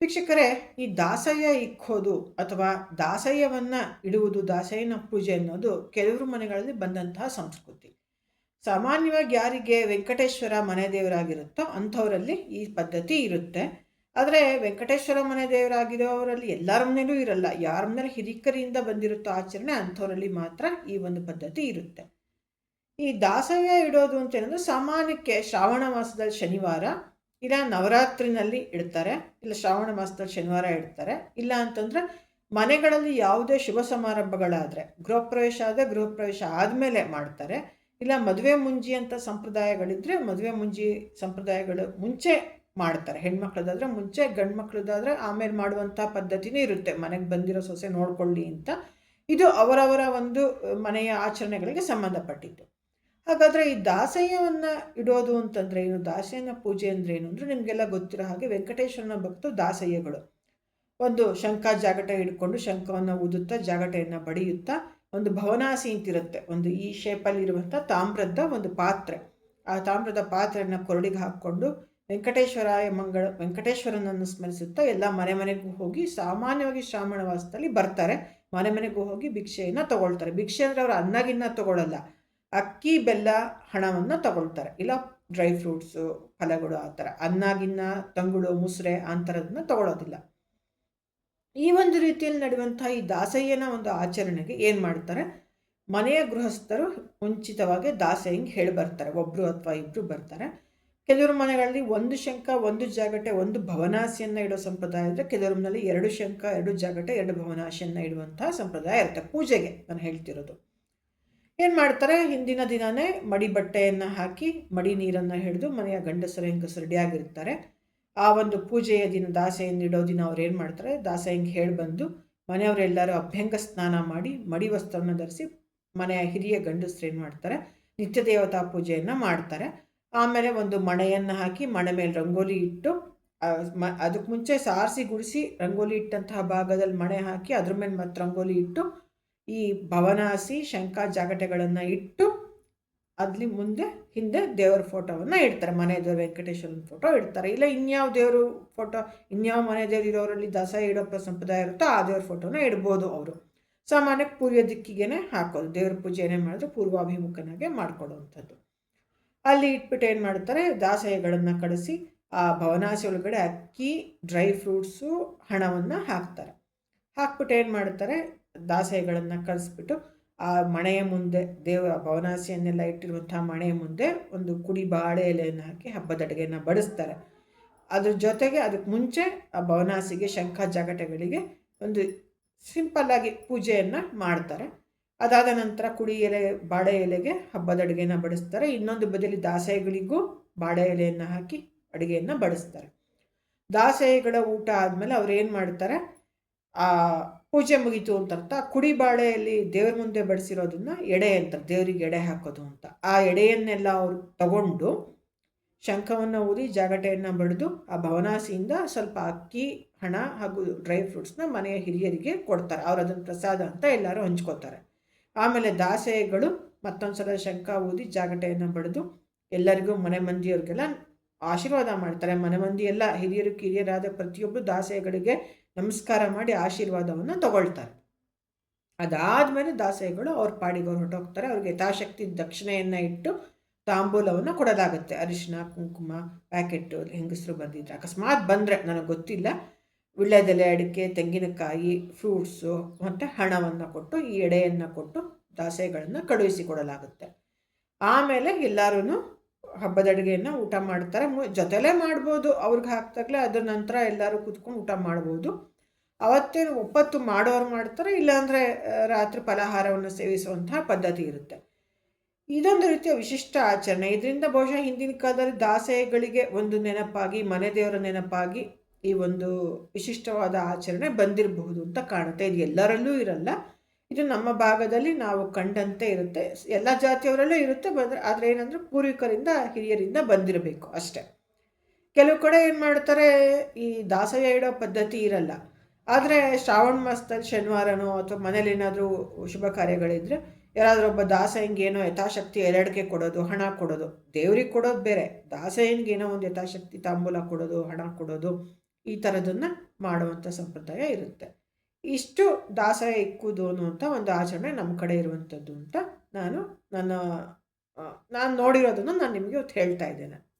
ವೀಕ್ಷಕರೇ, ಈ ದಾಸಯ್ಯ ಇಕ್ಕೋದು ಅಥವಾ ದಾಸಯ್ಯವನ್ನು ಇಡುವುದು, ದಾಸಯ್ಯನ ಪೂಜೆ ಅನ್ನೋದು ಕೆಲವರು ಮನೆಗಳಲ್ಲಿ ಬಂದಂತಹ ಸಂಸ್ಕೃತಿ. ಸಾಮಾನ್ಯವಾಗಿ ಯಾರಿಗೆ ವೆಂಕಟೇಶ್ವರ ಮನೆ ದೇವರಾಗಿರುತ್ತೋ ಅಂಥವರಲ್ಲಿ ಈ ಪದ್ಧತಿ ಇರುತ್ತೆ. ಆದರೆ ವೆಂಕಟೇಶ್ವರ ಮನೆ ದೇವರಾಗಿರೋರಲ್ಲಿ ಎಲ್ಲರ ಮನೇಲೂ ಇರಲ್ಲ. ಯಾರ ಮನೇಲಿ ಹಿರಿಕರಿಂದ ಬಂದಿರುತ್ತೋ ಆಚರಣೆ ಅಂಥವರಲ್ಲಿ ಮಾತ್ರ ಈ ಒಂದು ಪದ್ಧತಿ ಇರುತ್ತೆ. ಈ ದಾಸಯ್ಯ ಇಡೋದು ಅಂತ ಹೇಳಿದ್ರೆ ಸಾಮಾನ್ಯಕ್ಕೆ ಶ್ರಾವಣ ಮಾಸದಲ್ಲಿ ಶನಿವಾರ, ಇಲ್ಲ ನವರಾತ್ರಿನಲ್ಲಿ ಇಡ್ತಾರೆ, ಇಲ್ಲ ಶ್ರಾವಣ ಮಾಸದಲ್ಲಿ ಶನಿವಾರ ಇಡ್ತಾರೆ. ಇಲ್ಲ ಅಂತಂದರೆ ಮನೆಗಳಲ್ಲಿ ಯಾವುದೇ ಶುಭ ಸಮಾರಂಭಗಳಾದರೆ, ಗೃಹ ಪ್ರವೇಶ ಆದಮೇಲೆ ಮಾಡ್ತಾರೆ. ಇಲ್ಲ ಮದುವೆ ಮುಂಜಿ ಅಂತ ಸಂಪ್ರದಾಯಗಳಿದ್ದರೆ ಮದುವೆ ಮುಂಜಿ ಸಂಪ್ರದಾಯಗಳು ಮುಂಚೆ ಮಾಡ್ತಾರೆ. ಹೆಣ್ಮಕ್ಳದಾದರೆ ಮುಂಚೆ, ಗಂಡು ಮಕ್ಳದಾದರೆ ಆಮೇಲೆ ಮಾಡುವಂಥ ಪದ್ಧತಿನೇ ಇರುತ್ತೆ, ಮನೆಗೆ ಬಂದಿರೋ ಸೊಸೆ ನೋಡ್ಕೊಳ್ಳಿ ಅಂತ. ಇದು ಅವರವರ ಒಂದು ಮನೆಯ ಆಚರಣೆಗಳಿಗೆ ಸಂಬಂಧಪಟ್ಟಿದ್ದು. ಹಾಗಾದರೆ ಈ ದಾಸಯ್ಯವನ್ನು ಇಡೋದು ಅಂತಂದರೆ ಏನು, ದಾಸಯ್ಯನ ಪೂಜೆ ಅಂದರೆ ಏನು ಅಂದರೆ ನಿಮಗೆಲ್ಲ ಗೊತ್ತಿರೋ ಹಾಗೆ ವೆಂಕಟೇಶ್ವರನ ಭಕ್ತರು ದಾಸಯ್ಯಗಳು ಒಂದು ಶಂಖ ಜಾಗಟ ಹಿಡ್ಕೊಂಡು ಶಂಖವನ್ನು ಊದುತ್ತಾ ಜಾಗಟೆಯನ್ನು ಬಡಿಯುತ್ತಾ ಒಂದು ಭವನಾಸಿ ಅಂತಿರುತ್ತೆ, ಒಂದು ಈ ಶೇಪಲ್ಲಿರುವಂಥ ತಾಮ್ರದ ಒಂದು ಪಾತ್ರೆ, ಆ ತಾಮ್ರದ ಪಾತ್ರೆಯನ್ನು ಕೊರಳಿಗೆ ಹಾಕ್ಕೊಂಡು ವೆಂಕಟೇಶ್ವರನನ್ನು ಸ್ಮರಿಸುತ್ತಾ ಎಲ್ಲ ಮನೆ ಮನೆಗೂ ಹೋಗಿ, ಸಾಮಾನ್ಯವಾಗಿ ಶ್ರಾವಣ ಮಾಸದಲ್ಲಿ ಬರ್ತಾರೆ, ಮನೆ ಮನೆಗೂ ಹೋಗಿ ಭಿಕ್ಷೆಯನ್ನು ತಗೊಳ್ತಾರೆ. ಭಿಕ್ಷೆ ಅಂದರೆ ಅವರು ಅನ್ನಗಿನ್ನ ತಗೊಳ್ಳಲ್ಲ, ಅಕ್ಕಿ ಬೆಲ್ಲ ಹಣವನ್ನು ತಗೊಳ್ತಾರೆ, ಇಲ್ಲ ಡ್ರೈ ಫ್ರೂಟ್ಸು ಫಲಗಳು ಆ ಥರ, ಅನ್ನಗಿನ್ನ ತಂಗುಳು ಮುಸ್ರೆ ಅಂಥರದನ್ನ ತಗೊಳ್ಳೋದಿಲ್ಲ. ಈ ಒಂದು ರೀತಿಯಲ್ಲಿ ನಡೆಯುವಂಥ ಈ ದಾಸಯ್ಯನ ಒಂದು ಆಚರಣೆಗೆ ಏನು ಮಾಡ್ತಾರೆ, ಮನೆಯ ಗೃಹಸ್ಥರು ಮುಂಚಿತವಾಗಿ ದಾಸಯ್ಯಂಗೆ ಹೇಳಿ ಬರ್ತಾರೆ, ಒಬ್ಬರು ಅಥವಾ ಇಬ್ಬರು ಬರ್ತಾರೆ. ಕೆಲವರು ಮನೆಗಳಲ್ಲಿ ಒಂದು ಶಂಖ ಒಂದು ಜಾಗಟೆ ಒಂದು ಭವನಾಸಿಯನ್ನು ಇಡೋ ಸಂಪ್ರದಾಯ ಇದ್ದರೆ, ಕೆಲವ್ರ ಮನೆಯಲ್ಲಿ 2 ಶಂಖ 2 ಜಾಗಟೆ 2 ಭವನಾಸಿಯನ್ನು ಇಡುವಂತಹ ಸಂಪ್ರದಾಯ ಇರುತ್ತೆ. ಪೂಜೆಗೆ ನಾನು ಹೇಳ್ತಿರೋದು. ಏನು ಮಾಡ್ತಾರೆ, ಹಿಂದಿನ ದಿನವೇ ಮಡಿ ಬಟ್ಟೆಯನ್ನು ಹಾಕಿ ಮಡಿ ನೀರನ್ನು ಹಿಡಿದು ಮನೆಯ ಗಂಡಸರು ಹೆಂಗಸರು ರೆಡಿಯಾಗಿರ್ತಾರೆ. ಆ ಒಂದು ಪೂಜೆಯ ದಿನ ದಾಸಯ್ಯನ ಇಡೋ ದಿನ ಅವ್ರು ಏನು ಮಾಡ್ತಾರೆ, ದಾಸಯ್ಯಂಗೆ ಹೇಳಿ ಬಂದು ಮನೆಯವರೆಲ್ಲರೂ ಅಭ್ಯಂಗ ಸ್ನಾನ ಮಾಡಿ ಮಡಿ ವಸ್ತ್ರವನ್ನು ಧರಿಸಿ ಮನೆಯ ಹಿರಿಯ ಗಂಡಸರು ಏನು ಮಾಡ್ತಾರೆ, ನಿತ್ಯ ದೇವತಾ ಪೂಜೆಯನ್ನು ಮಾಡ್ತಾರೆ. ಆಮೇಲೆ ಒಂದು ಮಣೆಯನ್ನು ಹಾಕಿ ಮಣೆ ಮೇಲೆ ರಂಗೋಲಿ ಇಟ್ಟು, ಅದಕ್ಕೆ ಮುಂಚೆ ಸಾರಿಸಿ ಗುಡಿಸಿ ರಂಗೋಲಿ ಇಟ್ಟಂತಹ ಭಾಗದಲ್ಲಿ ಮಣೆ ಹಾಕಿ ಅದ್ರ ಮೇಲೆ ಮತ್ತೆ ರಂಗೋಲಿ ಇಟ್ಟು ಈ ಭವನಾಸಿ ಶಂಖ ಜಾಗಟೆಗಳನ್ನು ಇಟ್ಟು ಅಲ್ಲಿ ಹಿಂದೆ ದೇವರ ಫೋಟೋವನ್ನು ಇಡ್ತಾರೆ. ಮನೆ ದೇವರು ವೆಂಕಟೇಶ್ವರನ ಫೋಟೋ ಇಡ್ತಾರೆ. ಇಲ್ಲ ಇನ್ಯಾವ ದೇವರು ಫೋಟೋ, ಇನ್ಯಾವ ಮನೆ ದೇವರು ಇರೋರಲ್ಲಿ ದಾಸಯ್ಯ ಇಡೋ ಸಂಪ್ರದಾಯ ಇರುತ್ತೋ ಆ ದೇವ್ರ ಫೋಟೋನ ಇಡ್ಬೋದು. ಅವರು ಸಾಮಾನ್ಯಕ್ಕೆ ಪೂರ್ವ ದಿಕ್ಕಿಗೆ ಹಾಕೋದು, ದೇವ್ರ ಪೂಜೆ ಏನೇ ಮಾಡಿದ್ರು ಪೂರ್ವಾಭಿಮುಖನಾಗೆ ಮಾಡಿಕೊಡುವಂಥದ್ದು. ಅಲ್ಲಿ ಇಟ್ಬಿಟ್ಟು ಏನು ಮಾಡ್ತಾರೆ, ದಾಸಯ್ಯಗಳನ್ನು ಕಳಿಸಿ ಆ ಭವನಾಸಿ ಒಳಗಡೆ ಅಕ್ಕಿ, ಡ್ರೈ ಫ್ರೂಟ್ಸು, ಹಣವನ್ನು ಹಾಕ್ತಾರೆ. ಹಾಕ್ಬಿಟ್ಟು ಏನು ಮಾಡ್ತಾರೆ, ದಾಸಯ್ಯಗಳನ್ನು ಕಳಿಸ್ಬಿಟ್ಟು ಆ ಮಣೆಯ ಮುಂದೆ, ಭವನಾಸಿಯನ್ನೆಲ್ಲ ಇಟ್ಟಿರುವಂಥ ಮಣೆಯ ಮುಂದೆ ಒಂದು ಕುಡಿ ಬಾಳೆ ಎಲೆಯನ್ನು ಹಾಕಿ ಹಬ್ಬದ ಅಡುಗೆಯನ್ನು ಬಡಿಸ್ತಾರೆ. ಅದ್ರ ಜೊತೆಗೆ ಅದಕ್ಕೆ ಮುಂಚೆ ಆ ಭವನಾಸಿಗೆ ಶಂಖ ಜಾಗಟೆಗಳಿಗೆ ಒಂದು ಸಿಂಪಲ್ಲಾಗಿ ಪೂಜೆಯನ್ನು ಮಾಡ್ತಾರೆ. ಅದಾದ ನಂತರ ಕುಡಿ ಎಲೆ ಬಾಳೆ ಎಲೆಗೆ ಹಬ್ಬದ ಅಡುಗೆಯನ್ನು ಬಡಿಸ್ತಾರೆ. ಇನ್ನೊಂದು ಬದಿಯಲ್ಲಿ ದಾಸಯ್ಯಗಳಿಗೂ ಬಾಳೆ ಎಲೆಯನ್ನು ಹಾಕಿ ಅಡುಗೆಯನ್ನು ಬಡಿಸ್ತಾರೆ. ದಾಸಯ್ಯಗಳ ಊಟ ಆದಮೇಲೆ ಅವ್ರು ಏನು ಮಾಡ್ತಾರೆ, ಆ ಪೂಜೆ ಮುಗೀತು ಅಂತ ಕುಡಿ ಬಾಳೆಯಲ್ಲಿ ದೇವ್ರ ಮುಂದೆ ಬಡಿಸಿರೋದನ್ನ ಎಡೆ ಅಂತಾರೆ, ದೇವರಿಗೆ ಎಡೆ ಹಾಕೋದು ಅಂತ. ಆ ಎಡೆಯನ್ನೆಲ್ಲ ಅವರು ತಗೊಂಡು ಶಂಖವನ್ನು ಊದಿ ಜಾಗಟೆಯನ್ನು ಬಡಿದು ಆ ಭವನಾಸಿಯಿಂದ ಸ್ವಲ್ಪ ಅಕ್ಕಿ, ಹಣ ಹಾಗೂ ಡ್ರೈ ಫ್ರೂಟ್ಸ್ನ ಮನೆಯ ಹಿರಿಯರಿಗೆ ಕೊಡ್ತಾರೆ. ಅವ್ರು ಅದನ್ನು ಪ್ರಸಾದ ಅಂತ ಎಲ್ಲರೂ ಹಂಚ್ಕೋತಾರೆ. ಆಮೇಲೆ ದಾಸಯ್ಯಗಳು ಮತ್ತೊಂದು ಸಲ ಶಂಖ ಊದಿ ಜಾಗಟೆಯನ್ನು ಬಡಿದು ಎಲ್ಲರಿಗೂ ಮನೆ ಮಂದಿಯವ್ರಿಗೆಲ್ಲ ಆಶೀರ್ವಾದ ಮಾಡ್ತಾರೆ. ಮನೆ ಮಂದಿ ಎಲ್ಲ ಹಿರಿಯರು ಕಿರಿಯರಾದ ಪ್ರತಿಯೊಬ್ಬರು ದಾಸಯ್ಯಗಳಿಗೆ ನಮಸ್ಕಾರ ಮಾಡಿ ಆಶೀರ್ವಾದವನ್ನು ತಗೊಳ್ತಾರೆ. ಅದಾದಮೇಲೆ ದಾಸಯ್ಯಗಳು ಅವ್ರ ಪಾಡಿಗೆ ಅವ್ರು ಹೊರಟೋಗ್ತಾರೆ. ಅವ್ರಿಗೆ ಯಥಾಶಕ್ತಿ ದಕ್ಷಿಣೆಯನ್ನು ಇಟ್ಟು ತಾಂಬೂಲವನ್ನು ಕೊಡಲಾಗುತ್ತೆ. ಅರಿಶಿನ, ಕುಂಕುಮ ಪ್ಯಾಕೆಟ್ಟು, ಹೆಂಗಸರು ಬಂದಿದ್ರೆ, ಅಕಸ್ಮಾತ್ ಬಂದರೆ ನನಗೆ ಗೊತ್ತಿಲ್ಲ, ವಿಳ್ಯದೆಲೆ, ಅಡಿಕೆ, ತೆಂಗಿನಕಾಯಿ, ಫ್ರೂಟ್ಸು ಮತ್ತು ಹಣವನ್ನು ಕೊಟ್ಟು ಈ ಎಡೆಯನ್ನು ಕೊಟ್ಟು ದಾಸಯ್ಯಗಳನ್ನು ಕಳುಹಿಸಿಕೊಡಲಾಗುತ್ತೆ. ಆಮೇಲೆ ಎಲ್ಲರೂ ಹಬ್ಬದ ಅಡುಗೆಯನ್ನು ಊಟ ಮಾಡ್ತಾರೆ. ಜೊತೆಲೇ ಮಾಡ್ಬೋದು, ಅವ್ರಿಗೆ ಹಾಕ್ದಾಗಲೇ ಅದ್ರ ನಂತರ ಎಲ್ಲರೂ ಕೂತ್ಕೊಂಡು ಊಟ ಮಾಡ್ಬೋದು. ಅವತ್ತೇನು ಒಪ್ಪತ್ತು ಮಾಡೋರು ಮಾಡ್ತಾರೆ, ಇಲ್ಲಾಂದರೆ ರಾತ್ರಿ ಫಲಾಹಾರವನ್ನು ಸೇವಿಸುವಂತಹ ಪದ್ಧತಿ ಇರುತ್ತೆ. ಇದೊಂದು ರೀತಿಯ ವಿಶಿಷ್ಟ ಆಚರಣೆ. ಇದರಿಂದ ಬಹುಶಃ ಹಿಂದಿನ ಕಾಲದಲ್ಲಿ ದಾಸಯ್ಯಗಳಿಗೆ ಒಂದು ನೆನಪಾಗಿ, ಮನೆ ದೇವರ ನೆನಪಾಗಿ ಈ ಒಂದು ವಿಶಿಷ್ಟವಾದ ಆಚರಣೆ ಬಂದಿರಬಹುದು ಅಂತ ಕಾಣುತ್ತೆ. ಇದು ಎಲ್ಲರಲ್ಲೂ ಇರಲ್ಲ, ಇದು ನಮ್ಮ ಭಾಗದಲ್ಲಿ ನಾವು ಕಂಡಂತೆ ಇರುತ್ತೆ. ಎಲ್ಲ ಜಾತಿಯವರಲ್ಲೂ ಇರುತ್ತೆ, ಆದರೆ ಏನಂದರೆ ಪೂರ್ವಿಕರಿಂದ ಹಿರಿಯರಿಂದ ಬಂದಿರಬೇಕು ಅಷ್ಟೆ. ಕೆಲವು ಕಡೆ ಏನು ಮಾಡ್ತಾರೆ, ಈ ದಾಸಯ್ಯ ಇಡೋ ಪದ್ಧತಿ ಇರಲ್ಲ, ಆದರೆ ಶ್ರಾವಣ ಮಾಸದಲ್ಲಿ ಶನಿವಾರನೋ ಅಥವಾ ಮನೇಲಿ ಏನಾದರೂ ಶುಭ ಕಾರ್ಯಗಳಿದ್ದರೆ ಯಾರಾದರೂ ಒಬ್ಬ ದಾಸಯ್ಯಂಗೆ ಏನೋ ಯಥಾಶಕ್ತಿ ಎಲೆಡಿಕೆ ಕೊಡೋದು, ಹಣ ಕೊಡೋದು, ದೇವ್ರಿಗೆ ಕೊಡೋದು ಬೇರೆ, ದಾಸಯ್ಯನಿಗೆ ಏನೋ ಒಂದು ಯಥಾಶಕ್ತಿ ತಾಂಬೂಲ ಕೊಡೋದು, ಹಣ ಕೊಡೋದು, ಈ ಥರದನ್ನು ಮಾಡುವಂಥ ಸಂಪ್ರದಾಯ ಇರುತ್ತೆ. ಇಷ್ಟು ದಾಸರ ಇಕ್ಕುವುದು ಅನ್ನುವಂಥ ಒಂದು ಆಚರಣೆ ನಮ್ಮ ಕಡೆ ಇರುವಂಥದ್ದು ಅಂತ ನಾನು ನೋಡಿರೋದನ್ನು ನಾನು ನಿಮಗೆ ಇವತ್ತು ಹೇಳ್ತಾ ಇದ್ದೇನೆ.